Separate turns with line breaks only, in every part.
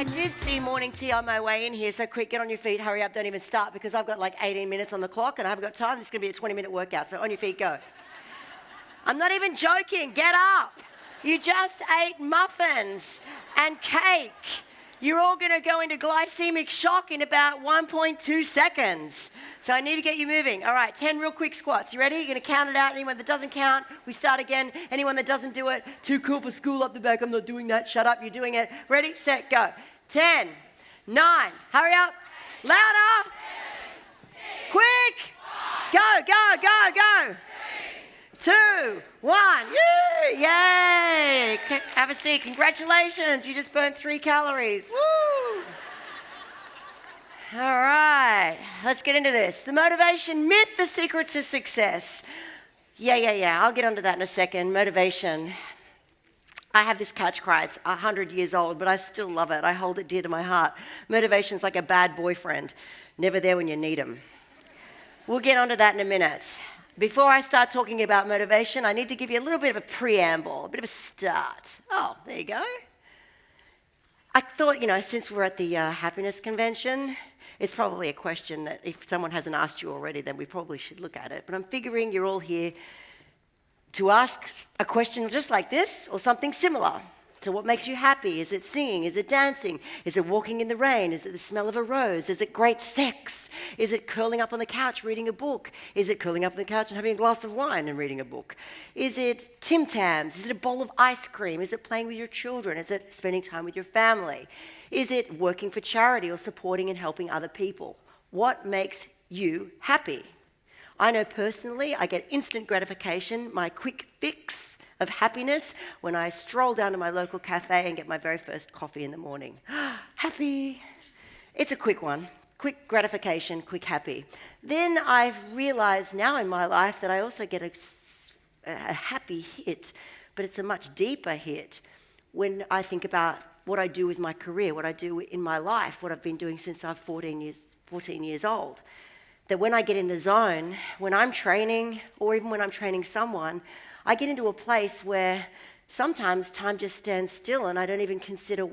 I did see morning tea on my way in here, so quick, get on your feet, hurry up, don't even start, because I've got like 18 minutes on the clock and I haven't got time. This is going to be a 20-minute workout, so on your feet, go. I'm not even joking, get up. You just ate muffins and cake. You're all going to go into glycemic shock in about 1.2 seconds. So I need to get you moving. All right, 10 real quick squats. You ready? You're going to count it out. Anyone that doesn't count, we start again. Anyone that doesn't do it, too cool for school up the back. I'm not doing that. Shut up, you're doing it. Ready, set, go. 10, 9, hurry up. Louder. 7, 6, quick. 5, go. 3, 2, 1. Yay! Have a seat. Congratulations. You just burnt 3 calories. Woo! All right. Let's get into this. The motivation myth, the secret to success. Yeah. I'll get onto that in a second. Motivation. I have this catchcry. It's 100 years old, but I still love it. I hold it dear to my heart. Motivation's like a bad boyfriend. Never there when you need him. We'll get onto that in a minute. Before I start talking about motivation, I need to give you a little bit of a preamble, a bit of a start. Oh, there you go. I thought, since we're at the happiness convention, it's probably a question that if someone hasn't asked you already, then we probably should look at it. But I'm figuring you're all here to ask a question just like this or something similar. So what makes you happy? Is it singing? Is it dancing? Is it walking in the rain? Is it the smell of a rose? Is it great sex? Is it curling up on the couch reading a book? Is it curling up on the couch and having a glass of wine and reading a book? Is it Tim Tams? Is it a bowl of ice cream? Is it playing with your children? Is it spending time with your family? Is it working for charity or supporting and helping other people? What makes you happy? I know personally I get instant gratification, my quick fix of happiness when I stroll down to my local cafe and get my very first coffee in the morning. Happy. It's a quick one. Quick gratification, quick happy. Then I've realized now in my life that I also get a happy hit, but it's a much deeper hit when I think about what I do with my career, what I do in my life, what I've been doing since I'm 14 years old. That when I get in the zone, when I'm training, or even when I'm training someone, I get into a place where sometimes time just stands still and I don't even consider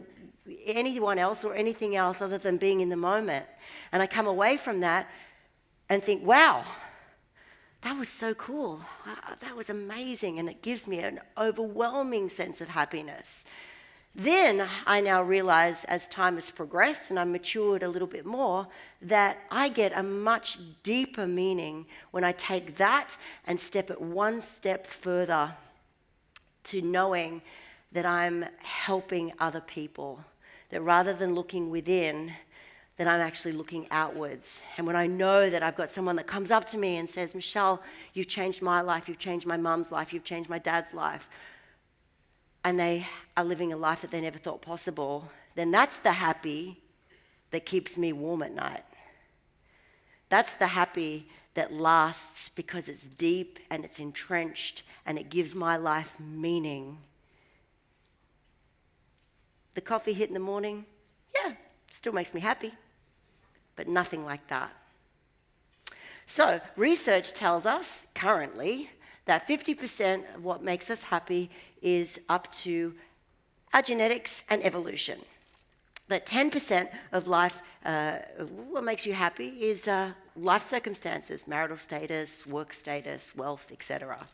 anyone else or anything else other than being in the moment. And I come away from that and think, wow, that was so cool. That was amazing. And it gives me an overwhelming sense of happiness. Then I now realize as time has progressed and I'm matured a little bit more that I get a much deeper meaning when I take that and step it one step further to knowing that I'm helping other people. That rather than looking within, that I'm actually looking outwards. And when I know that I've got someone that comes up to me and says, Michelle, you've changed my life, you've changed my mum's life, you've changed my dad's life, and they are living a life that they never thought possible, then that's the happy that keeps me warm at night. That's the happy that lasts because it's deep and it's entrenched and it gives my life meaning. The coffee hit in the morning, yeah, still makes me happy, but nothing like that. So research tells us currently that 50% of what makes us happy is up to our genetics and evolution. That 10% of life, what makes you happy is life circumstances, marital status, work status, wealth, etc.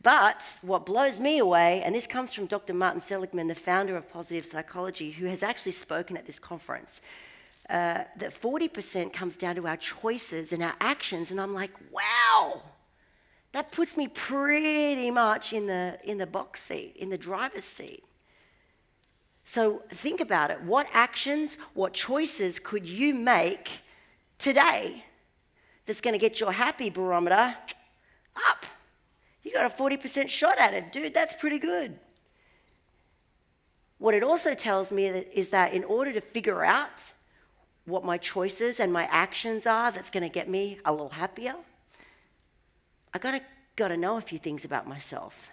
But what blows me away, and this comes from Dr. Martin Seligman, the founder of positive psychology, who has actually spoken at this conference, that 40% comes down to our choices and our actions, and I'm like, wow! That puts me pretty much in the box seat, in the driver's seat. So think about it. What actions, what choices could you make today that's going to get your happy barometer up? You got a 40% shot at it, dude. That's pretty good. What it also tells me is that in order to figure out what my choices and my actions are that's going to get me a little happier, I got to know a few things about myself.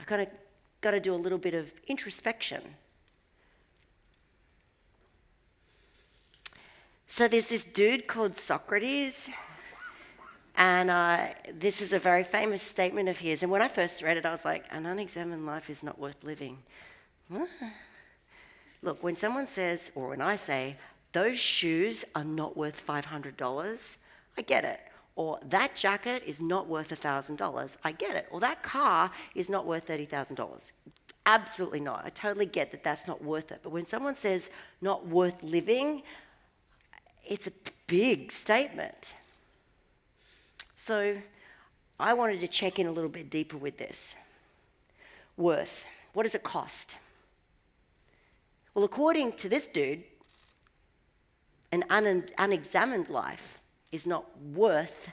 I got to do a little bit of introspection. So there's this dude called Socrates, and this is a very famous statement of his. And when I first read it, I was like, an unexamined life is not worth living. What? Look, when someone says, or when I say, those shoes are not worth $500, I get it. Or that jacket is not worth $1,000, I get it. Or that car is not worth $30,000. Absolutely not. I totally get that that's not worth it. But when someone says not worth living, it's a big statement. So I wanted to check in a little bit deeper with this. Worth. What does it cost? Well, according to this dude, an unexamined life is not worth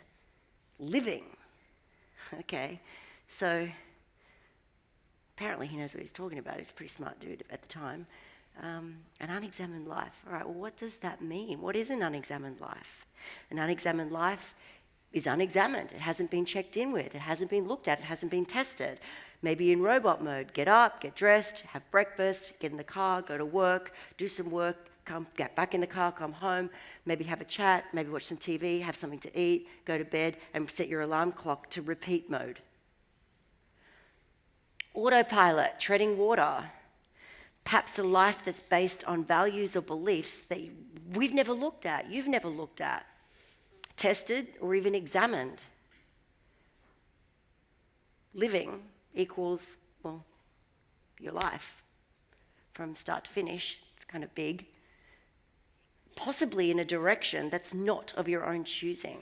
living. Okay, so apparently he knows what he's talking about. He's a pretty smart dude at the time. An unexamined life. All right, well, what does that mean? What is an unexamined life? An unexamined life is unexamined. It hasn't been checked in with. It hasn't been looked at. It hasn't been tested. Maybe in robot mode, get up, get dressed, have breakfast, get in the car, go to work, do some work, get back in the car, come home, maybe have a chat, maybe watch some TV, have something to eat, go to bed, and set your alarm clock to repeat mode. Autopilot, treading water. Perhaps a life that's based on values or beliefs that we've never looked at, you've never looked at, tested, or even examined. Living equals, well, your life from start to finish. It's kind of big. Possibly in a direction that's not of your own choosing.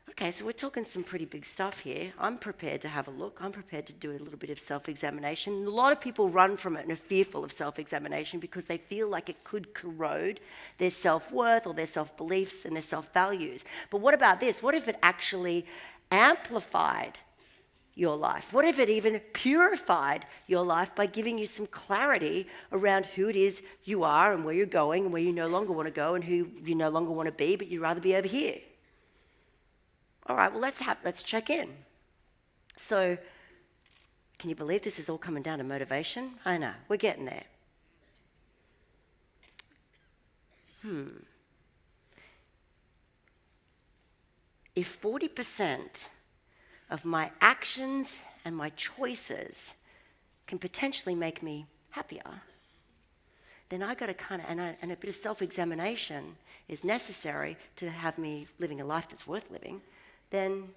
Okay, so we're talking some pretty big stuff here. I'm prepared to have a look. I'm prepared to do a little bit of self-examination. A lot of people run from it and are fearful of self-examination because they feel like it could corrode their self-worth or their self-beliefs and their self-values. But what about this? What if it actually amplified your life? What if it even purified your life by giving you some clarity around who it is you are and where you're going and where you no longer want to go and who you no longer want to be, but you'd rather be over here? All right, well, let's check in. So, can you believe this is all coming down to motivation? I know, we're getting there. If 40% of my actions and my choices can potentially make me happier, then I got to and a bit of self-examination is necessary to have me living a life that's worth living, then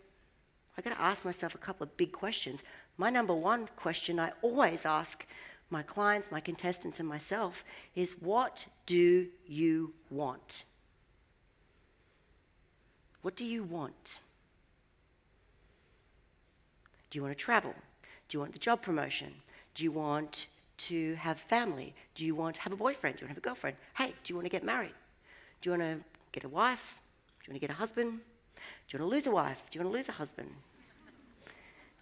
I got to ask myself a couple of big questions. My number one question I always ask my clients, my contestants, and myself is, what do you want? What do you want? Do you want to travel? Do you want the job promotion? Do you want to have family? Do you want to have a boyfriend? Do you want to have a girlfriend? Hey, do you want to get married? Do you want to get a wife? Do you want to get a husband? Do you want to lose a wife? Do you want to lose a husband?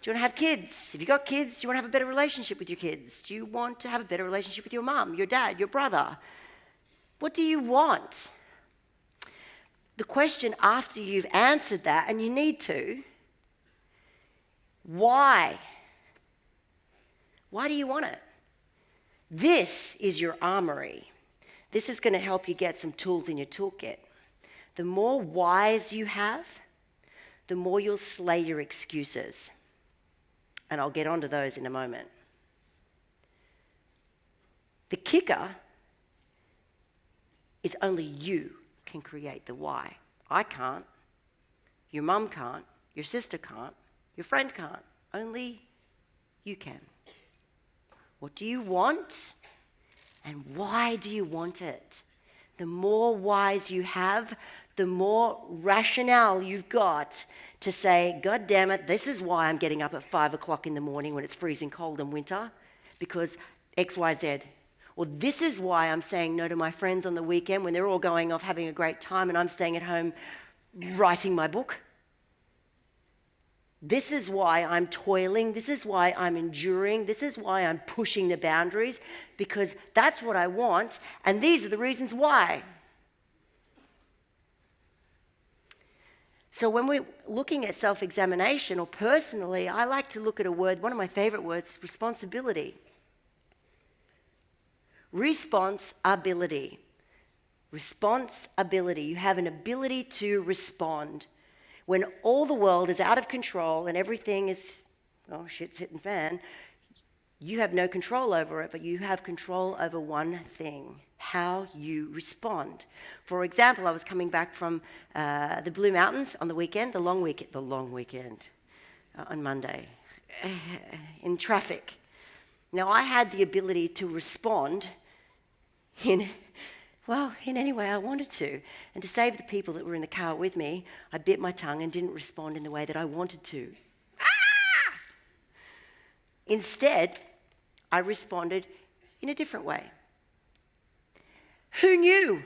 Do you want to have kids? If you've got kids, do you want to have a better relationship with your kids? Do you want to have a better relationship with your mum, your dad, your brother? What do you want? The question after you've answered that, and you need to, why? Why do you want it? This is your armory. This is going to help you get some tools in your toolkit. The more whys you have, the more you'll slay your excuses. And I'll get onto those in a moment. The kicker is only you can create the why. I can't. Your mum can't. Your sister can't. Your friend can't. Only you can. What do you want? And why do you want it? The more whys you have, the more rationale you've got to say, God damn it, this is why I'm getting up at 5 o'clock in the morning when it's freezing cold in winter, because X, Y, Z. Or this is why I'm saying no to my friends on the weekend when they're all going off having a great time and I'm staying at home writing my book. This is why I'm toiling. This is why I'm enduring. This is why I'm pushing the boundaries, because that's what I want, and these are the reasons why. So when we're looking at self-examination, or personally, I like to look at a word, one of my favorite words, responsibility. Responsibility. Responsibility. You have an ability to respond. When all the world is out of control and everything is, oh, shit's hitting fan, You have no control over it, but you have control over one thing: how you respond. For example, I was coming back from the Blue Mountains on the weekend, the long weekend on Monday, in traffic. Now, I had the ability to respond in any way I wanted to. And to save the people that were in the car with me, I bit my tongue and didn't respond in the way that I wanted to. Instead, I responded in a different way. Who knew?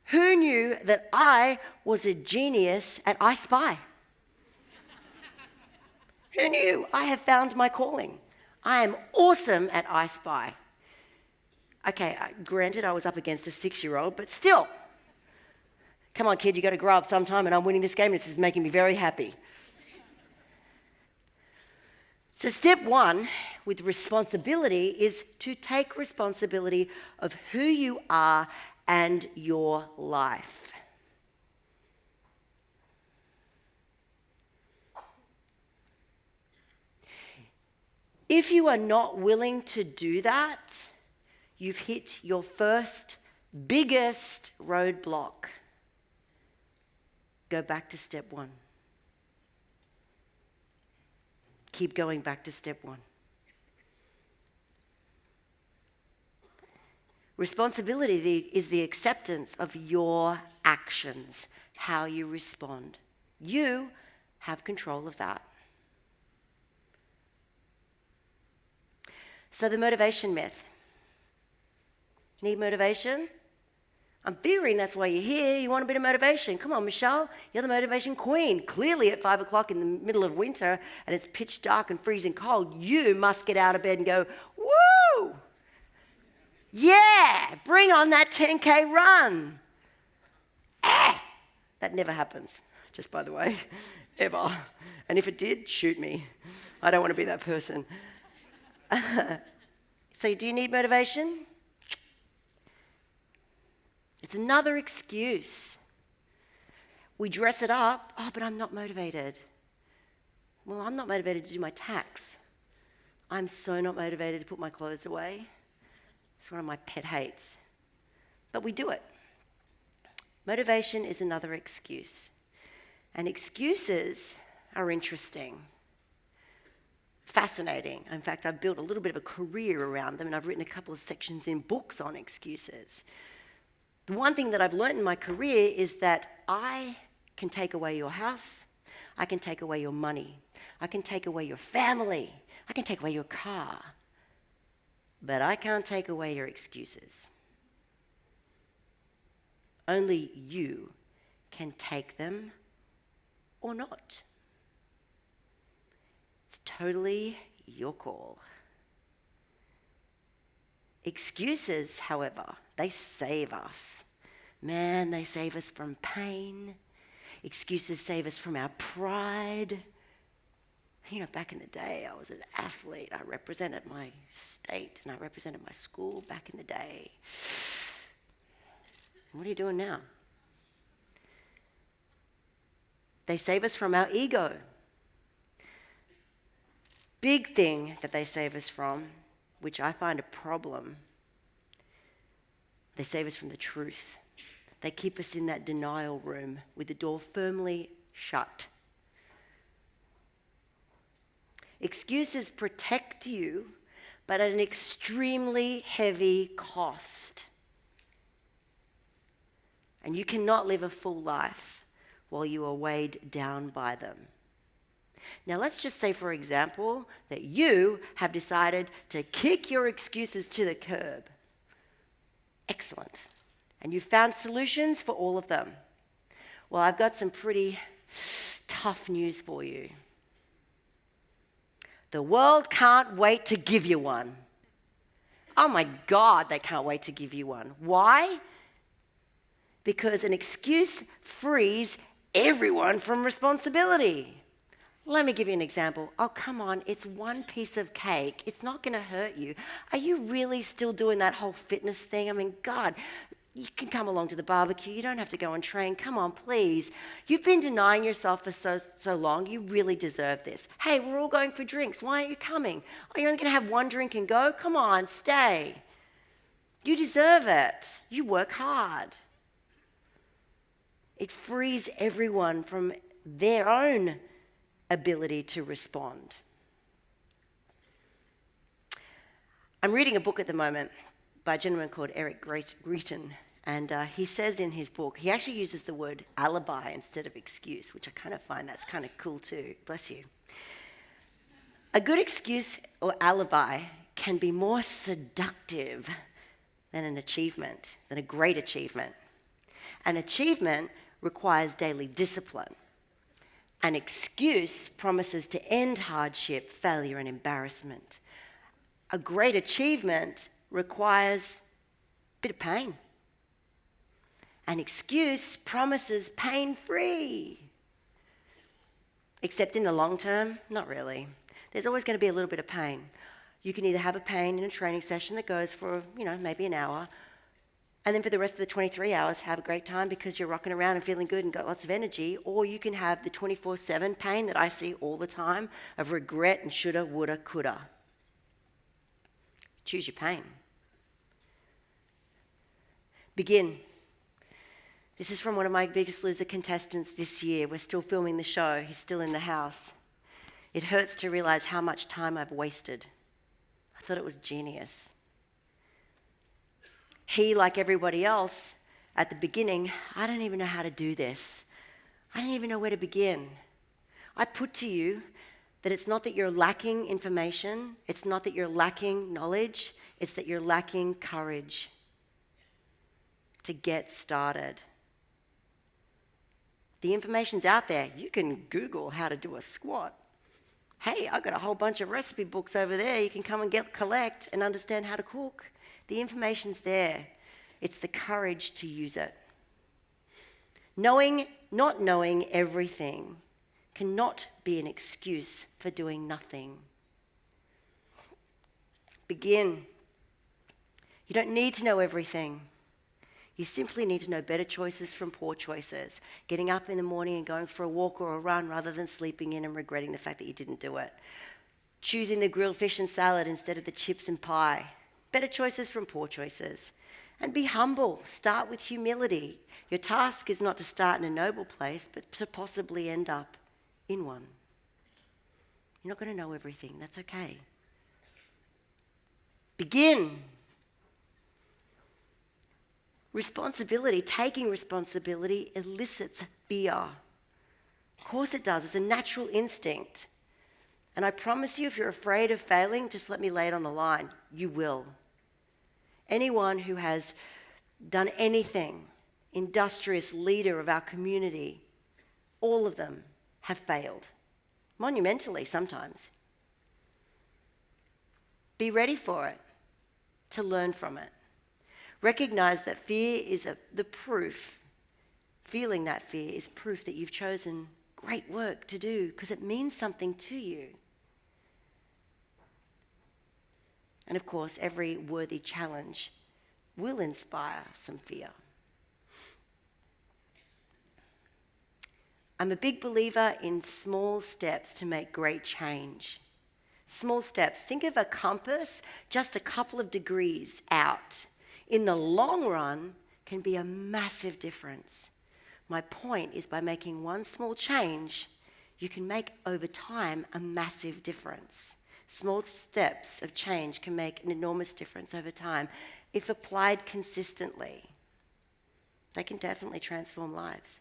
Who knew that I was a genius at I Spy? Who knew? I have found my calling. I am awesome at I Spy. Okay, granted, I was up against a 6-year-old, but still. Come on, kid, you got to grow up sometime, and I'm winning this game, and this is making me very happy. So step 1 with responsibility is to take responsibility of who you are and your life. If you are not willing to do that, you've hit your first, biggest roadblock. Go back to step 1. Keep going back to step 1. Responsibility is the acceptance of your actions, how you respond. You have control of that. So the motivation myth. Need motivation? I'm fearing that's why you're here. You want a bit of motivation. Come on, Michelle. You're the motivation queen. Clearly at 5 o'clock in the middle of winter and it's pitch dark and freezing cold, you must get out of bed and go, woo! Yeah, bring on that 10K run. That never happens, just by the way, ever. And if it did, shoot me. I don't want to be that person. So do you need motivation? It's another excuse. We dress it up. Oh, but I'm not motivated. Well, I'm not motivated to do my tax. I'm so not motivated to put my clothes away. It's one of my pet hates. But we do it. Motivation is another excuse. And excuses are interesting, fascinating. In fact, I've built a little bit of a career around them, and I've written a couple of sections in books on excuses. The one thing that I've learned in my career is that I can take away your house, I can take away your money, I can take away your family, I can take away your car, but I can't take away your excuses. Only you can take them or not. It's totally your call. Excuses, however, they save us. Man, they save us from pain. Excuses save us from our pride. You know, back in the day, I was an athlete. I represented my state and I represented my school back in the day. What are you doing now? They save us from our ego. Big thing that they save us from, which I find a problem, they save us from the truth. They keep us in that denial room with the door firmly shut. Excuses protect you, but at an extremely heavy cost. And you cannot live a full life while you are weighed down by them. Now, let's just say, for example, that you have decided to kick your excuses to the curb. Excellent. And you've found solutions for all of them. Well, I've got some pretty tough news for you. The world can't wait to give you one. Oh my God, they can't wait to give you one. Why? Because an excuse frees everyone from responsibility. Let me give you an example. Oh, come on, it's one piece of cake. It's not going to hurt you. Are you really still doing that whole fitness thing? I mean, God, You can come along to the barbecue. You don't have to go and train. Come on, please. You've been denying yourself for so long. You really deserve this. Hey, we're all going for drinks. Why aren't you coming? Are you only going to have one drink and go? Come on, stay. You deserve it. You work hard. It frees everyone from their own ability to respond. I'm reading a book at the moment by a gentleman called Eric Greeton, and he says in his book, he actually uses the word alibi instead of excuse, which I kind of find that's kind of cool too. Bless you. A good excuse or alibi can be more seductive than an achievement, than a great achievement. An achievement requires daily discipline. An excuse promises to end hardship, failure, and embarrassment. A great achievement requires a bit of pain. An excuse promises pain-free. Except in the long term, not really. There's always going to be a little bit of pain. You can either have a pain in a training session that goes for, maybe an hour, and then for the rest of the 23 hours, have a great time because you're rocking around and feeling good and got lots of energy. Or you can have the 24/7 pain that I see all the time of regret and shoulda, woulda, coulda. Choose your pain. Begin. This is from one of my Biggest Loser contestants this year. We're still filming the show. He's still in the house. It hurts to realize how much time I've wasted. I thought it was genius. He, like everybody else, at the beginning, I don't even know how to do this. I don't even know where to begin. I put to you that it's not that you're lacking information, it's not that you're lacking knowledge, it's that you're lacking courage to get started. The information's out there. You can Google how to do a squat. Hey, I've got a whole bunch of recipe books over there. You can come and collect and understand how to cook. The information's there. It's the courage to use it. Not knowing everything cannot be an excuse for doing nothing. Begin. You don't need to know everything. You simply need to know better choices from poor choices. Getting up in the morning and going for a walk or a run rather than sleeping in and regretting the fact that you didn't do it. Choosing the grilled fish and salad instead of the chips and pie. Better choices from poor choices. And be humble. Start with humility. Your task is not to start in a noble place, but to possibly end up in one. You're not going to know everything. That's okay. Begin. Responsibility, taking responsibility elicits fear. Of course it does. It's a natural instinct. And I promise you, if you're afraid of failing, just let me lay it on the line. You will. Anyone who has done anything, industrious leader of our community, all of them have failed. Monumentally sometimes. Be ready for it, to learn from it. Recognize that fear is the proof. Feeling that fear is proof that you've chosen great work to do because it means something to you. And of course, every worthy challenge will inspire some fear. I'm a big believer in small steps to make great change. Small steps. Think of a compass just a couple of degrees out. In the long run, can be a massive difference. My point is by making one small change, you can make over time a massive difference. Small steps of change can make an enormous difference over time. If applied consistently, they can definitely transform lives.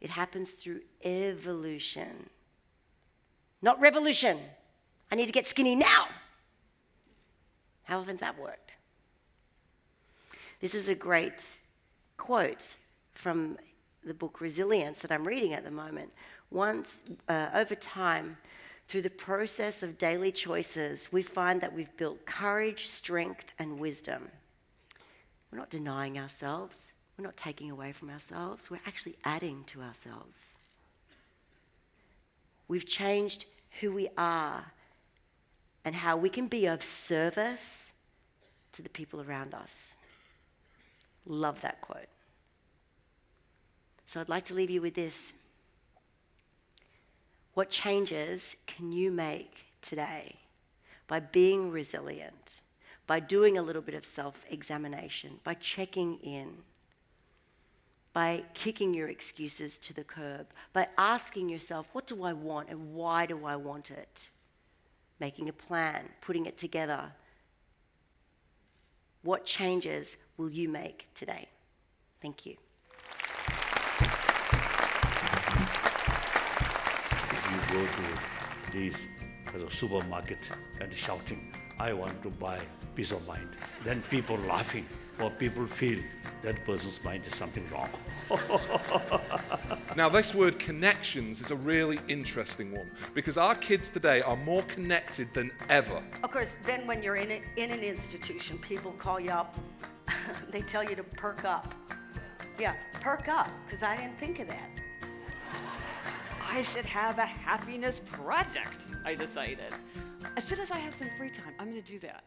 It happens through evolution, not revolution. I need to get skinny now. How often's that worked? This is a great quote from the book Resilience that I'm reading at the moment. Over time, through the process of daily choices, we find that we've built courage, strength, and wisdom. We're not denying ourselves. We're not taking away from ourselves. We're actually adding to ourselves. We've changed who we are and how we can be of service to the people around us. Love that quote. So I'd like to leave you with this. What changes can you make today by being resilient, by doing a little bit of self-examination, by checking in, by kicking your excuses to the curb, by asking yourself, what do I want and why do I want it? Making a plan, putting it together. What changes will you make today? Thank you.
You go to this supermarket and shouting, I want to buy peace of mind. Then people laughing, or people feel that person's mind is something wrong.
Now, this word connections is a really interesting one because our kids today are more connected than ever.
Of course, then when you're in an institution, people call you up. They tell you to perk up. Yeah, perk up, because I didn't think of that.
I should have a happiness project, I decided. As soon as I have some free time, I'm going to do that.